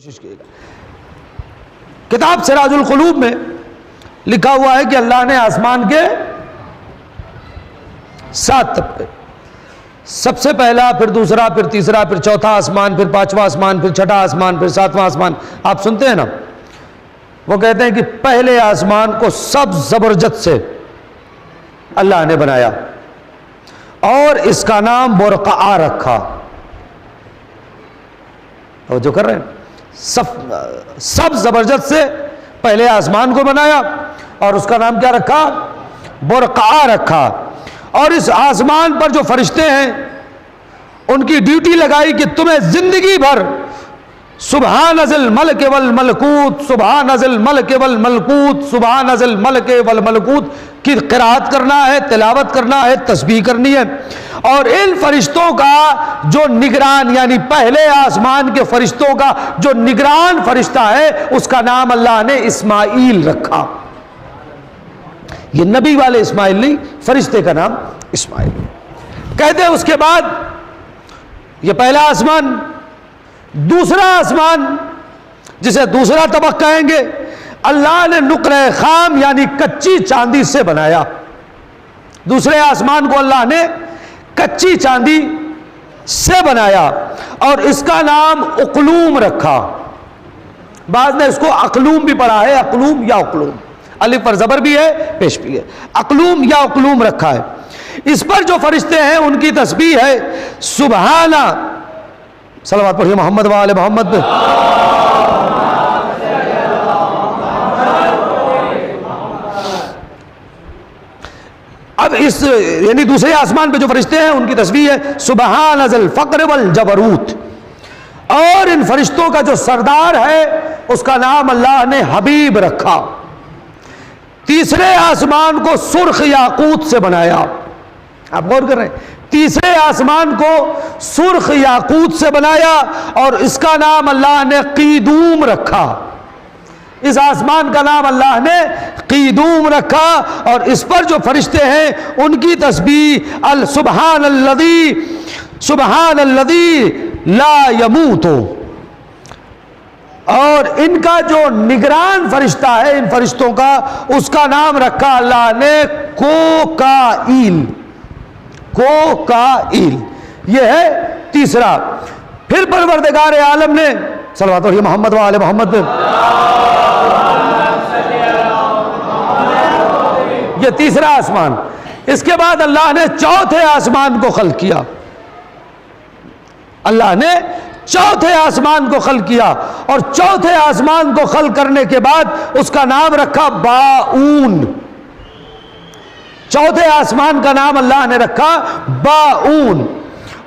کوشش کیے گا۔ کتاب سراج القلوب میں لکھا ہوا ہے کہ اللہ نے آسمان کے 7 طبقے، سب سے پہلا، پھر دوسرا، پھر تیسرا، پھر چوتھا آسمان، پھر 5واں آسمان، پھر 6واں آسمان، پھر 7واں آسمان۔ آپ سنتے ہیں نا، وہ کہتے ہیں کہ پہلے آسمان کو سبز زبرجد سے اللہ نے بنایا اور اس کا نام برقعہ رکھا۔ جو کر رہے ہیں، سب زبرجد سے پہلے آسمان کو بنایا اور اس کا نام کیا رکھا؟ برقعہ رکھا۔ اور اس آسمان پر جو فرشتے ہیں ان کی ڈیوٹی لگائی کہ تمہیں زندگی بھر سبحان ذی الملک والملکوت، سبحان ذی الملک والملکوت، سبحان ذی الملک والملکوت کی قرات کرنا ہے، تلاوت کرنا ہے، تسبیح کرنی ہے۔ اور ان فرشتوں کا جو نگران، یعنی پہلے آسمان کے فرشتوں کا جو نگران فرشتہ ہے، اس کا نام اللہ نے اسماعیل رکھا۔ یہ نبی والے اسماعیل نہیں، فرشتے کا نام اسماعیل۔ کہتے ہیں اس کے بعد یہ پہلا آسمان، دوسرا آسمان جسے دوسرا طبق کہیں گے، اللہ نے نقرہ خام یعنی کچی چاندی سے بنایا۔ دوسرے آسمان کو اللہ نے کچی چاندی سے بنایا اور اس کا نام اقلوم رکھا۔ بعض نے اس کو اقلوم بھی پڑھا ہے، اقلوم یا اقلوم، الف پر زبر بھی ہے، پیش بھی ہے، اقلوم یا اقلوم رکھا ہے۔ اس پر جو فرشتے ہیں ان کی تسبیح ہے سبحانہ، صلوات پڑھیے محمد و آل محمد۔ اب اس یعنی دوسرے آسمان پہ جو فرشتے ہیں ان کی تسبیح ہے سبحان ذی الفقر والجبروت۔ اور ان فرشتوں کا جو سردار ہے اس کا نام اللہ نے حبیب رکھا۔ تیسرے آسمان کو سرخ یاقوت سے بنایا۔ آپ غور کر رہے ہیں، تیسرے آسمان کو سرخ یاقوت سے بنایا اور اس کا نام اللہ نے قیدوم رکھا۔ اس آسمان کا نام اللہ نے قیدوم رکھا اور اس پر جو فرشتے ہیں ان کی تسبیح سبحان الذی لا یموت۔ اور ان کا جو نگران فرشتہ ہے ان فرشتوں کا، اس کا نام رکھا اللہ نے کوکائیل۔ کوکائیل یہ ہے تیسرا۔ پھر پروردگار عالم نے، صلوات پڑھیے محمد و آل محمد۔ یہ تیسرا آسمان۔ اس کے بعد اللہ نے چوتھے آسمان کو خلق کیا۔ اللہ نے چوتھے آسمان کو خلق کیا اور چوتھے آسمان کو خلق کرنے کے بعد اس کا نام رکھا باؤن۔ چوتھے آسمان کا نام اللہ نے رکھا باؤن۔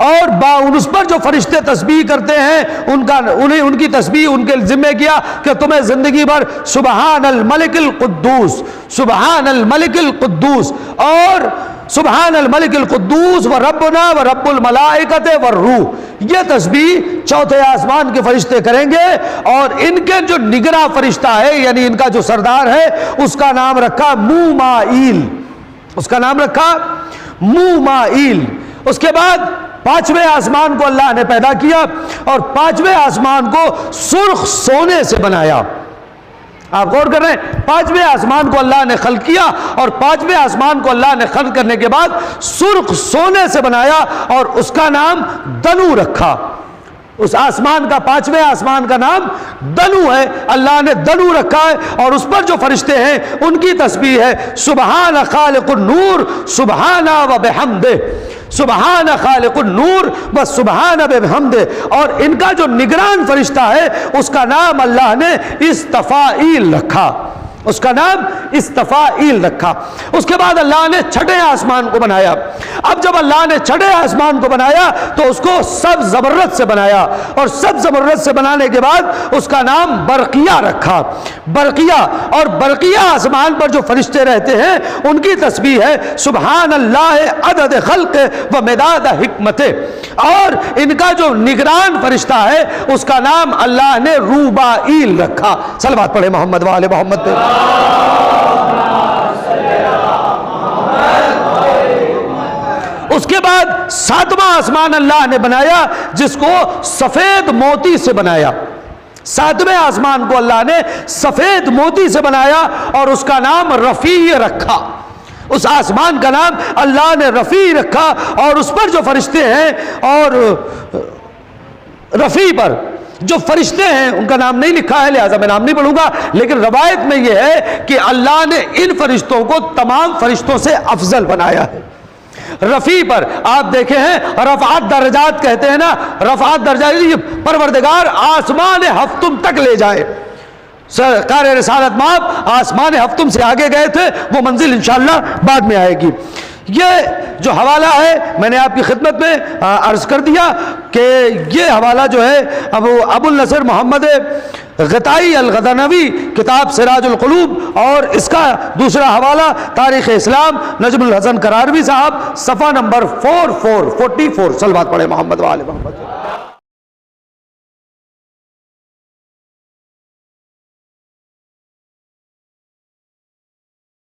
اور باؤن، اس پر جو فرشتے تسبیح کرتے ہیں ان کی تسبیح ان کے ذمہ کیا کہ تمہیں زندگی بھر سبحان الملک القدوس، سبحان الملک القدوس اور سبحان الملک القدوس و ربنا و رب الملائکۃ والروح، یہ تسبیح چوتھے آسمان کے فرشتے کریں گے۔ اور ان کے جو نگراں فرشتہ ہے یعنی ان کا جو سردار ہے اس کا نام رکھا مومائیل۔ اس کا نام رکھا مومائیل۔ اس کے بعد 5ویں آسمان کو اللہ نے پیدا کیا اور 5ویں آسمان کو سرخ سونے سے بنایا۔ آپ غور کر رہے ہیں، 5ویں آسمان کو اللہ نے خلق کیا اور 5ویں آسمان کو اللہ نے خلق کرنے کے بعد سرخ سونے سے بنایا اور اس کا نام دنو رکھا۔ اس آسمان کا 5ویں آسمان کا نام دنو ہے، اللہ نے دنو رکھا ہے اور اس پر جو فرشتے ہیں ان کی تسبیح ہے سبحان خالق النور سبحانہ و بحمدہ، سبحان خالق النور و سبحان بحمدہ۔ اور ان کا جو نگران فرشتہ ہے اس کا نام اللہ نے استفائیل رکھا۔ اس کا نام استفائیل رکھا۔ اس کے بعد اللہ نے 6ٹھے آسمان کو بنایا۔ اب جب اللہ نے 6ٹھے آسمان کو بنایا تو اس کو سبز زبرجد سے بنایا اور سبز زبرجد سے بنانے کے بعد اس کا نام برقیہ رکھا۔ برقیہ، اور برقیہ آسمان پر جو فرشتے رہتے ہیں ان کی تسبیح ہے سبحان اللہ عدد خلق و مداد حکمت۔ اور ان کا جو نگران فرشتہ ہے اس کا نام اللہ نے روبائیل رکھا۔ صلوات پڑھے محمد و آل محمد پہ۔ اس کے بعد 7واں آسمان اللہ نے بنایا جس کو سفید موتی سے بنایا۔ ساتویں آسمان کو اللہ نے سفید موتی سے بنایا اور اس کا نام رفیع رکھا. اس آسمان کا نام اللہ نے رفیع رکھا, اور اس پر جو فرشتے ہیں, اور رفیع پر جو فرشتے ہیں ان کا نام نہیں لکھا ہے, لہذا میں نام نہیں پڑھوں گا, لیکن روایت میں یہ ہے کہ اللہ نے ان فرشتوں کو تمام فرشتوں سے افضل بنایا ہے. رفیع پر آپ دیکھیں ہیں, رفعت درجات کہتے ہیں نا, رفعت درجات, یہ پروردگار آسمان ہفتم تک لے جائے. سرکار رسالت مآب آسمان ہفتم سے آگے گئے تھے, وہ منزل انشاءاللہ بعد میں آئے گی. یہ جو حوالہ ہے میں نے آپ کی خدمت میں عرض کر دیا کہ یہ حوالہ جو ہے ابو النصر محمد غطائی الغدنوی کتاب سراج القلوب, اور اس کا دوسرا حوالہ تاریخ اسلام نجم الحسن قراروی صاحب, صفحہ نمبر 4444. صلوات پڑھے محمد و آل محمد.